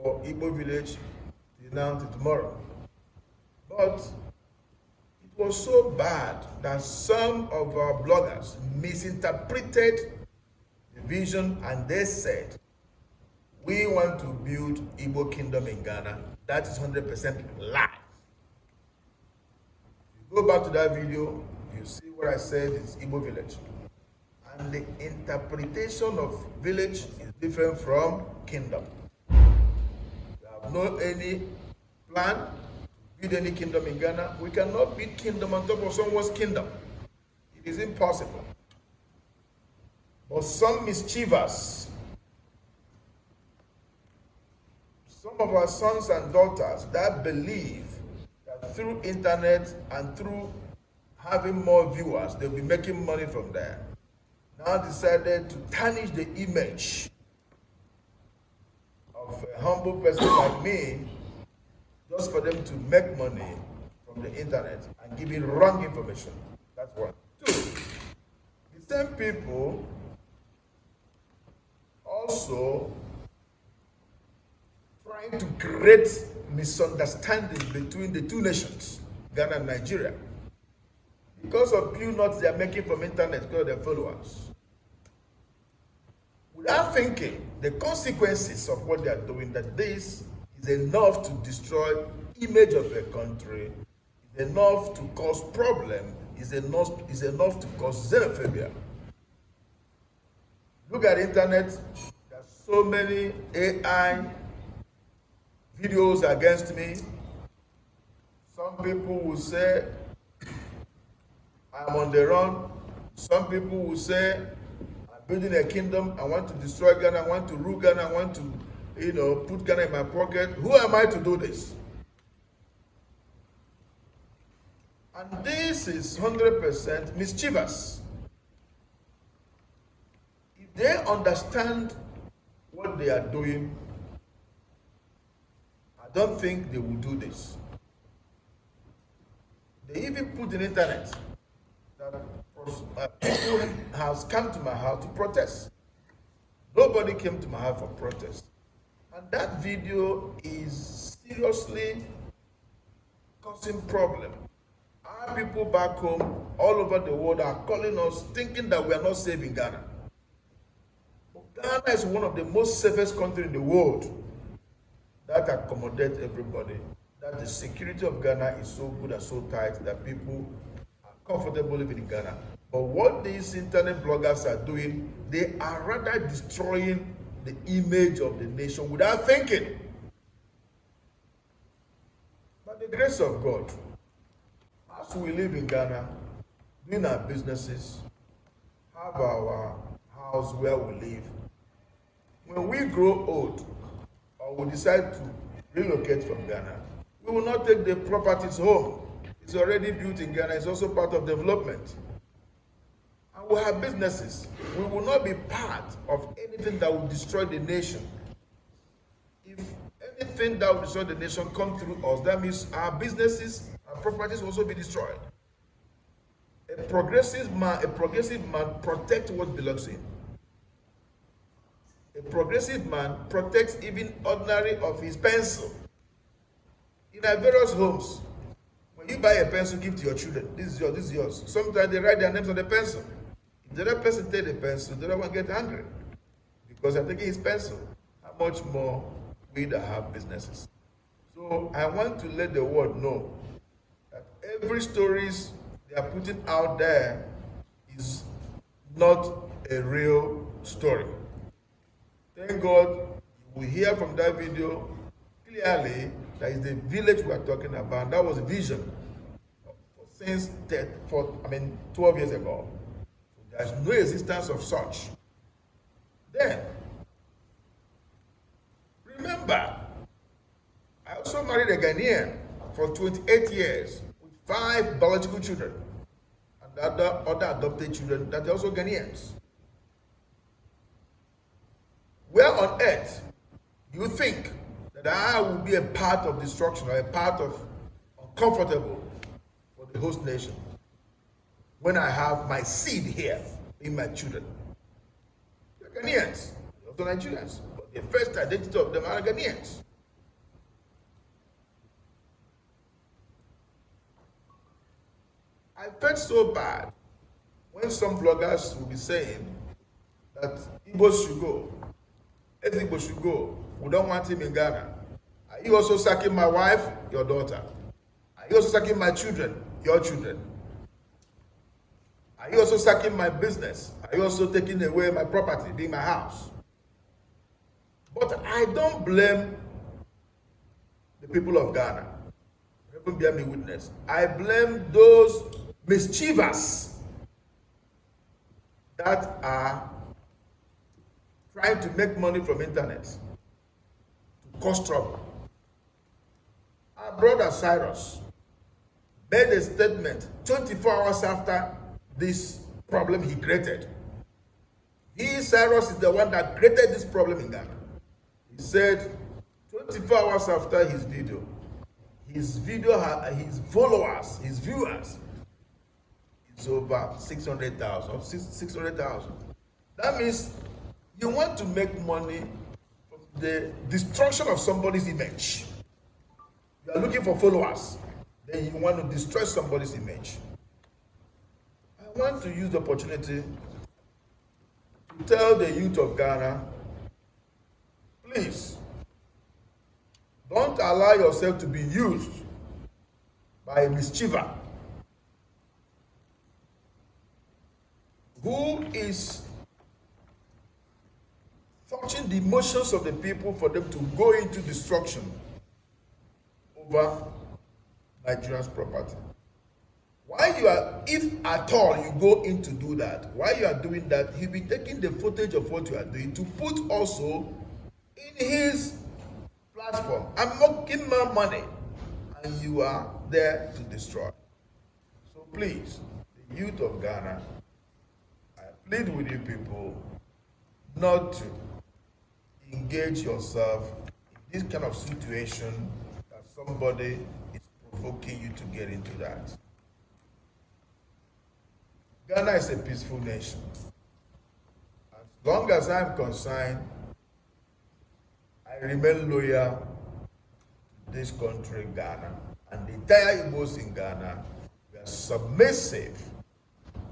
for Igbo village till now till tomorrow. But it was so bad that some of our bloggers misinterpreted the vision and they said, we want to build Igbo kingdom in Ghana. That is 100% lie. If you go back to that video, you see what I said is Igbo village. And the interpretation of village is different from kingdom. We have no any plan to build any kingdom in Ghana. We cannot build kingdom on top of someone's kingdom. It is impossible. But some mischievous, some of our sons and daughters that believe that through internet and through having more viewers, they'll be making money from there, now decided to tarnish the image of a humble person like me just for them to make money from the internet and giving wrong information. That's one. Two, the same people also trying to create misunderstanding between the two nations, Ghana and Nigeria, because of few notes they are making from internet because of their followers. Without thinking the consequences of what they are doing, that this is enough to destroy image of a country, is enough to cause problem, is enough to cause xenophobia. Look at the internet, there's so many AI videos against me. Some people will say I'm on the run. Some people will say I'm building a kingdom. I want to destroy Ghana. I want to rule Ghana. I want to, put Ghana in my pocket. Who am I to do this? And this is 100% mischievous. If they understand what they are doing, I don't think they will do this. They even put in internet that people has come to my house to protest. Nobody came to my house for protest. And that video is seriously causing problem. Our people back home, all over the world, are calling us, thinking that we are not safe in Ghana. But Ghana is one of the most safest countries in the world that accommodate everybody. That the security of Ghana is so good and so tight that people are comfortable living in Ghana. But what these internet bloggers are doing, they are rather destroying the image of the nation without thinking. By the grace of God, as we live in Ghana, doing our businesses, have our house where we live, when we grow old or we decide to relocate from Ghana, we will not take the properties home. It's already built in Ghana. It's also part of development. And we have businesses. We will not be part of anything that will destroy the nation. If anything that will destroy the nation comes through us, that means our businesses, our properties will also be destroyed. A progressive man protects what belongs to him. A progressive man protects even ordinary of his pencil. In our various homes, when you buy a pencil, give to your children. This is yours, this is yours. Sometimes they write their names on the pencil. If the other person take the pencil, the other one get angry because they're taking his pencil. How much more we that have businesses? So I want to let the world know that every stories they are putting out there is not a real story. Thank God we hear from that video clearly that is the village we are talking about. That was a vision since 12 years ago. So there's no existence of such. Then, remember, I also married a Ghanaian for 28 years with 5 biological children and other adopted children that are also Ghanaians. Where on earth do you think that I will be a part of destruction or a part of uncomfortable for the host nation when I have my seed here in my children? They're Ghanaians, they're also Nigerians, but the first identity of them are Ghanaians. I felt so bad when some bloggers will be saying that Igbos should go. Ethnic Igbo should go. We don't want him in Ghana. Are you also sacking my wife? Your daughter. Are you also sacking my children? Your children. Are you also sacking my business? Are you also taking away my property, being my house? But I don't blame the people of Ghana. Heaven bear me witness. I blame those mischievous that are trying to make money from internet to cause trouble. Our brother Cyrus made a statement 24 hours after this problem he created. Cyrus is the one that created this problem in Ghana. He said 24 hours after his video, his followers, his viewers, is over 600,000. 600,000. That means you want to make money from the destruction of somebody's image. You are looking for followers, then you want to destroy somebody's image. I want to use the opportunity to tell the youth of Ghana, please, don't allow yourself to be used by a mischiever who is touching the emotions of the people for them to go into destruction over Nigeria's property. While you are, if at all you go in to do that, while you are doing that, he'll be taking the footage of what you are doing to put also in his platform. I'm making my money, and you are there to destroy. So please, the youth of Ghana, I plead with you people not to engage yourself in this kind of situation that somebody is provoking you to get into that. Ghana is a peaceful nation. As long as I'm concerned, I remain loyal to this country, Ghana, and the entire Igbos in Ghana. We are submissive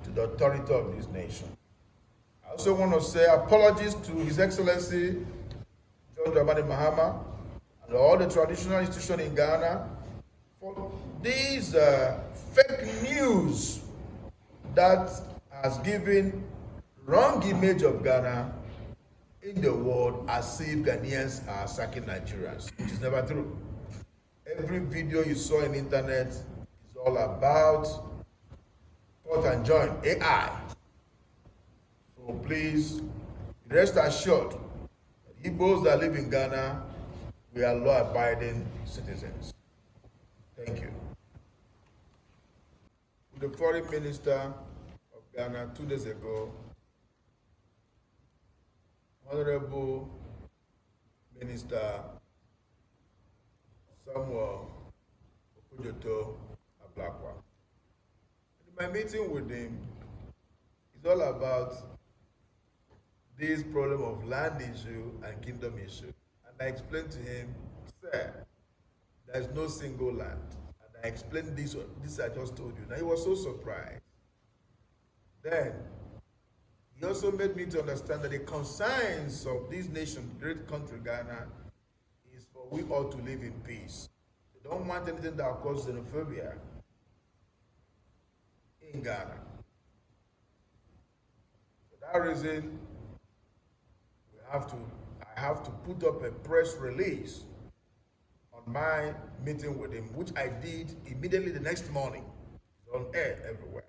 to the authority of this nation. I also want to say apologies to His Excellency John Dramani Mahama and all the traditional institutions in Ghana for these fake news that has given wrong image of Ghana in the world as if Ghanaians are sacking Nigerians, which is never true. Every video you saw on the internet is all about cut and join, AI. So please, rest assured, that Igbos that live in Ghana, we are law-abiding citizens. Thank you. The foreign minister of Ghana 2 days ago, Honorable Minister Samuel Okujoto Ablakwa. In my meeting with him, it's all about this problem of land issue and kingdom issue. And I explained to him, sir, there is no single land. And I explained this I just told you. Now he was so surprised. Then he also made me to understand that the concerns of this nation, great country Ghana, is for we all to live in peace. They don't want anything that will cause xenophobia in Ghana. For that reason, I have to put up a press release on my meeting with him, which I did immediately the next morning. It's on air everywhere.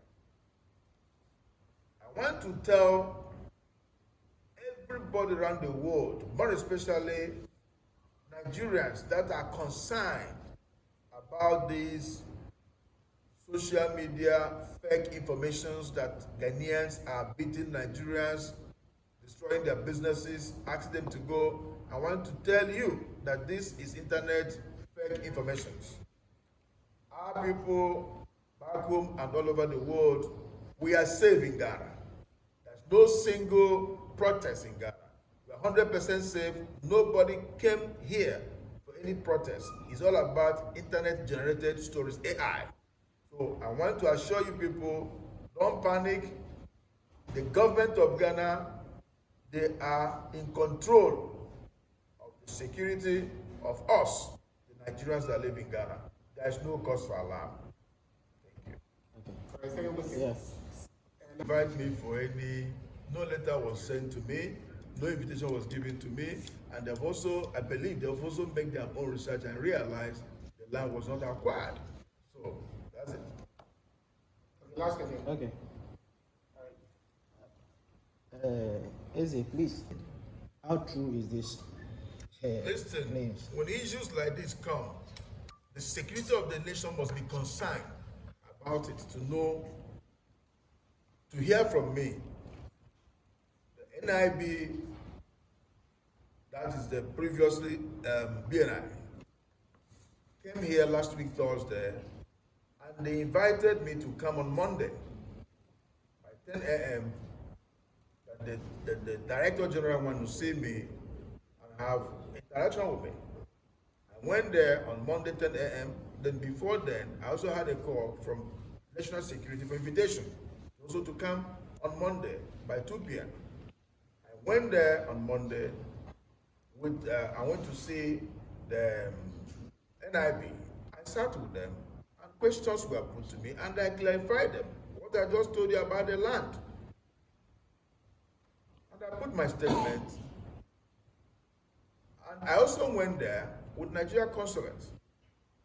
I want to tell everybody around the world, but especially Nigerians that are concerned about these social media fake informations that Ghanaians are beating Nigerians, destroying their businesses, asking them to go. I want to tell you that this is internet fake informations. Our people back home and all over the world, we are safe in Ghana. There's no single protest in Ghana. We are 100% safe. Nobody came here for any protest. It's all about internet generated stories, AI. So I want to assure you people, don't panic. The government of Ghana, they are in control of the security of us, the Nigerians that live in Ghana. There is no cause for alarm. Thank you. Okay. Yes. Invite me for any, no letter was sent to me, no invitation was given to me, and they've also, I believe they've also made their own research and realized the land was not acquired. So that's it. Last question. Okay. Eze, please, how true is this? Listen, names? when issues like this come, the security of the nation must be concerned about it, to know, to hear from me. The NIB, that is the previously BNI, came here last week Thursday, and they invited me to come on Monday by 10 a.m. The Director General wanted to see me and have interaction with me. I went there on Monday 10 a.m. Then before then, I also had a call from National Security for invitation also to come on Monday by 2 p.m. I went there on Monday with I went to see the NIB. I sat with them and questions were put to me and I clarified them what I just told you about the land. And I put my statement. And I also went there with Nigeria Consulate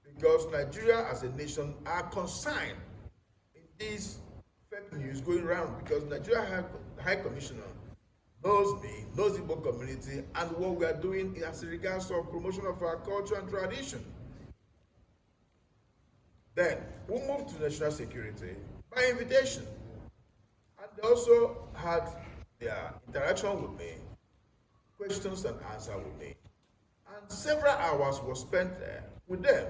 because Nigeria as a nation are concerned in this fake news going around because Nigeria High Commissioner knows me, knows the Igbo community, and what we are doing as regards to promotion of our culture and tradition. Then we moved to national security by invitation, and they also had their interaction with me, questions and answers with me, and several hours were spent there with them,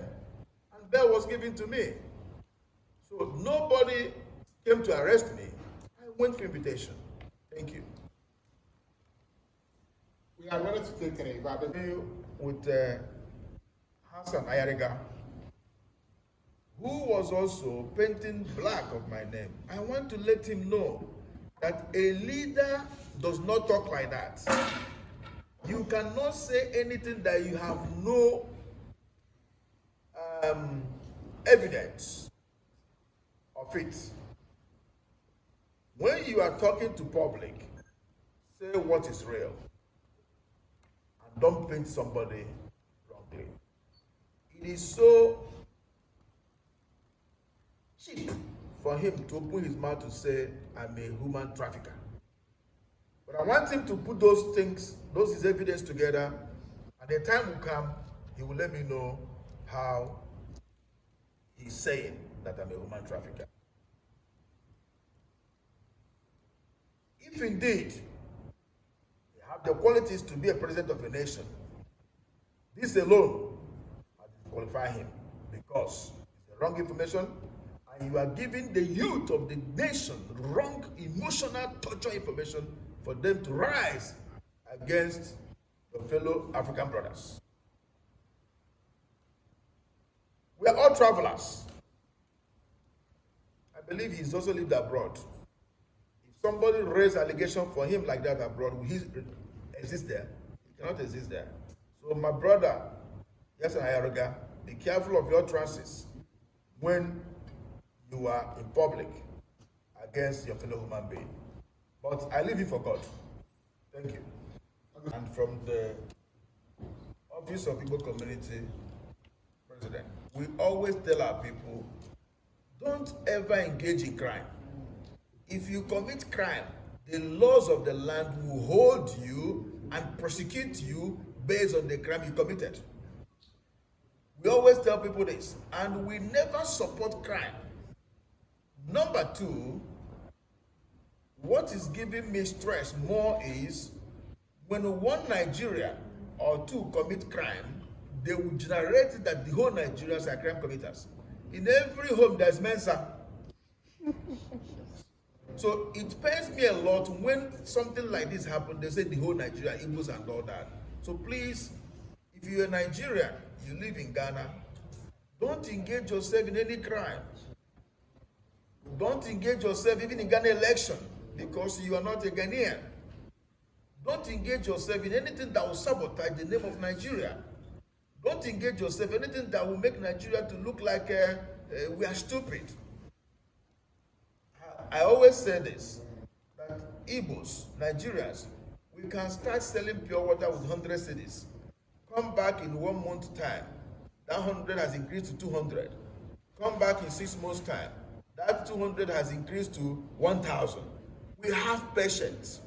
and bail was given to me. So nobody came to arrest me. I went for invitation. Thank you. We are ready to take today, Robert. With Hassan Ayariga, who was also painting black of my name. I want to let him know that a leader does not talk like that. You cannot say anything that you have no evidence of it. When you are talking to public, say what is real. And don't paint somebody wrongly. It is so cheap for him to open his mouth to say, I'm a human trafficker. But I want him to put those things, his evidence together, and the time will come, he will let me know how he's saying that I'm a human trafficker. If indeed you have the qualities to be a president of a nation, this alone will disqualify him because it's the wrong information and you are giving the youth of the nation wrong emotional torture information for them to rise against your fellow African brothers. We are all travelers. I believe he's also lived abroad. If somebody raised allegation for him like that abroad, will he exist there? He cannot exist there. So my brother, yes, Ayaruga, be careful of your trances when you are in public against your fellow human being. But I leave it for God. Thank you. And from the Office of Igbo Community President, we always tell our people, don't ever engage in crime. If you commit crime, the laws of the land will hold you and prosecute you based on the crime you committed. We always tell people this, and we never support crime. Number two, what is giving me stress more is when one Nigerian or two commit crime, they will generate that the whole Nigerians are crime committers. In every home there's Mensa. So it pains me a lot when something like this happens, they say the whole Nigeria, Igbos and all that. So please, if you're a Nigerian, you live in Ghana, don't engage yourself in any crime. Don't engage yourself even in Ghana election because you are not a Ghanaian. Don't engage yourself in anything that will sabotage the name of Nigeria. Don't engage yourself in anything that will make Nigeria to look like we are stupid. I always say this, that Igbos, Nigerians, we can start selling pure water with 100 cities. Come back in 1 month time, that 100 has increased to 200. Come back in 6 months time, that 200 has increased to 1,000. We have patience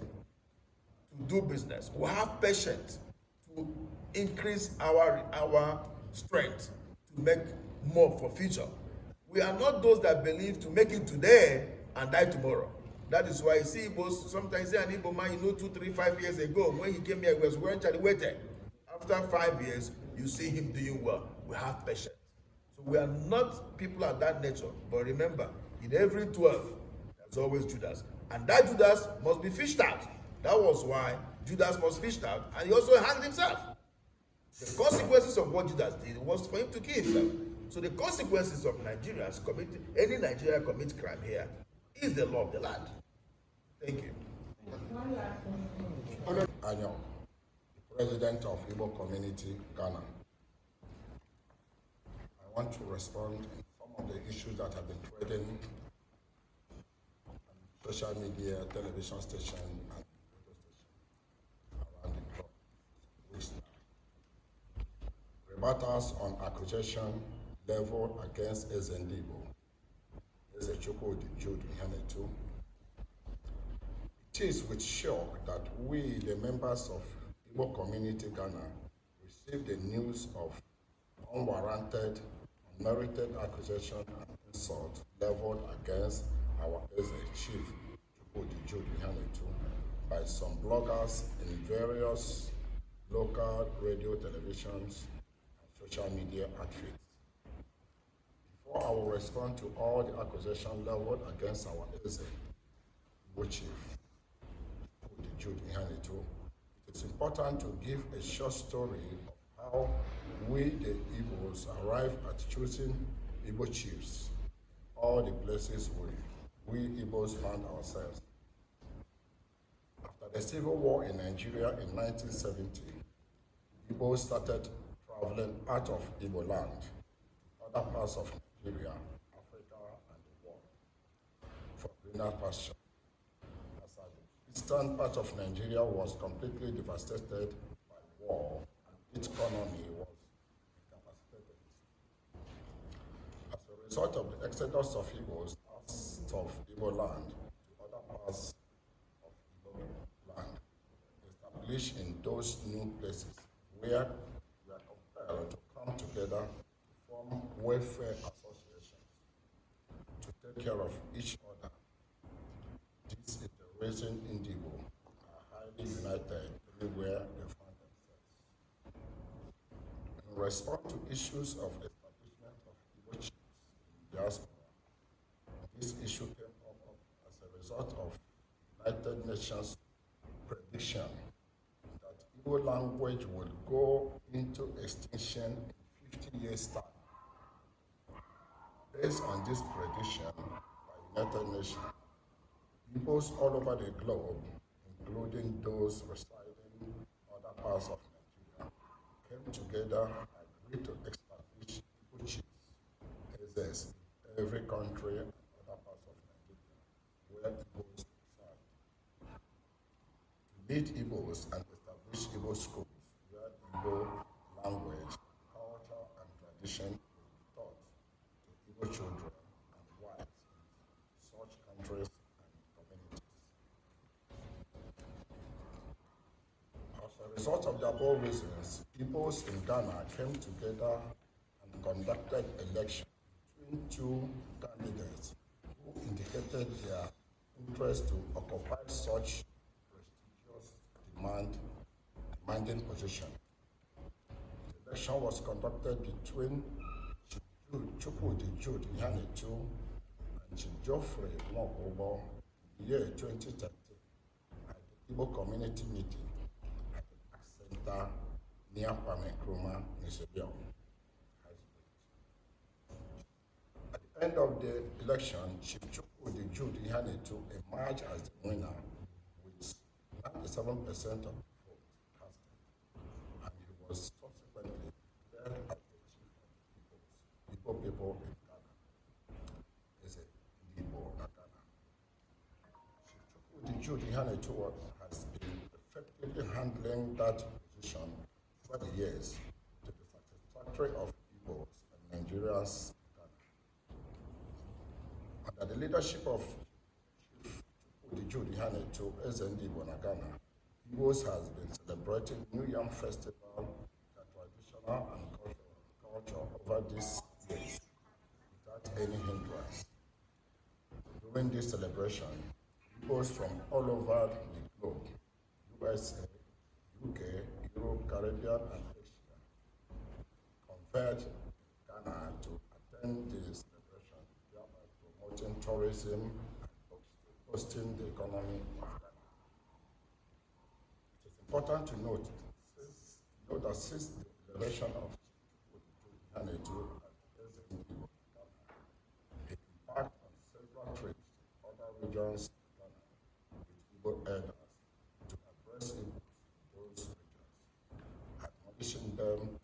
to do business. We have patience to increase our strength to make more for future. We are not those that believe to make it today and die tomorrow. That is why you see Igbos, sometimes say an Igbo man, 2, 3, 5 years ago, when he came here, he was wearing chaliwete. After 5 years, you see him doing well. We have patience. So we are not people of that nature. But remember, in every 12, there's always Judas. And that Judas must be fished out. That was why Judas was fished out, and he also hanged himself. The consequences of what Judas did was for him to kill himself. So the consequences of Nigerians committing, any Nigerian commits crime here, is the law of the land. Thank you. Anyo, the president of Igbo community, Ghana. I want to respond in some of the issues that have been trending on social media, television station, and radio station around the globe. Rebuttals on accusation leveled against Ezendibo, Ezechukwu Jude Ihanetu. It is with shock that we, the members of Igbo community Ghana, received the news of unwarranted, unmerited accusation and insult leveled against our Eze Chief Chukwu Jude Ihanetu by some bloggers in various local radio, televisions, and social media outfits. Before I will respond to all the accusations leveled against our Eze Igbo Chief Jude Ihanetu, it is important to give a short story of how we, the Igbos, arrived at choosing Igbo chiefs in all the places we Igbos found ourselves. After the civil war in Nigeria in 1970, Igbos started traveling out of Igbo land to other parts of Nigeria, Africa, and the world for greener pasture. The eastern part of Nigeria was completely devastated by war, and its economy was incapacitated. As a result of the exodus of Igbos out of Igbo land to other parts of Igbo land, established in those new places where we are compelled to come together to form welfare associations to take care of each other. This is the reason Indigo are highly united everywhere they find themselves. In response to issues of establishment of Igbo chiefs in diaspora, this issue came up as a result of United Nations prediction that Igbo language will go into extinction in 50 years' time. Based on this prediction by United Nations, Igbos all over the globe, including those residing in other parts of Nigeria, came together and agreed to establish Igbo chiefs, Ezes, in every country and other parts of Nigeria where Igbos reside. To lead Igbos and establish Igbo schools where Igbo language, culture, and tradition will be taught to Igbo children and wives in such countries. As a result of the above reasons, Igbos in Ghana came together and conducted elections between two candidates who indicated their interest to occupy such prestigious demanding position. The election was conducted between Chukwu Jude Ihanetu and Chief Geoffrey Nwokobo in the year 2013 at the Igbo community meeting at the Center near Kwame Nkrumah, Nisebiao High School. At end of the election, Chief Chukwudi Jude Ihanitu emerged as the winner with 97% of the vote casted, and he was subsequently declared as the chief of the Igbo people in Ghana. Is a Ningo Ghana. Chief Chukwudi Jude Ihanitu has been effectively handling that position over the years to the satisfactory of Igbos and Nigerians in Ghana. Under the leadership of Chief Chukwudi Jude Ihanitu as Igbo in Ghana, Igbos has been celebrating New Yam Festival, their traditional and culture over these years without any hindrance. During this celebration, Igbos from all over the globe, USA, UK, Europe, Caribbean, and Asia, converged in Ghana to attend the celebration, thereby promoting tourism and boosting the economy of Ghana. It is important to note that since the elevation of Ghana as the president of Ghana, it impacted on several trips to other regions of Ghana with Igbo elders to address Igbos in those regions, admonishing them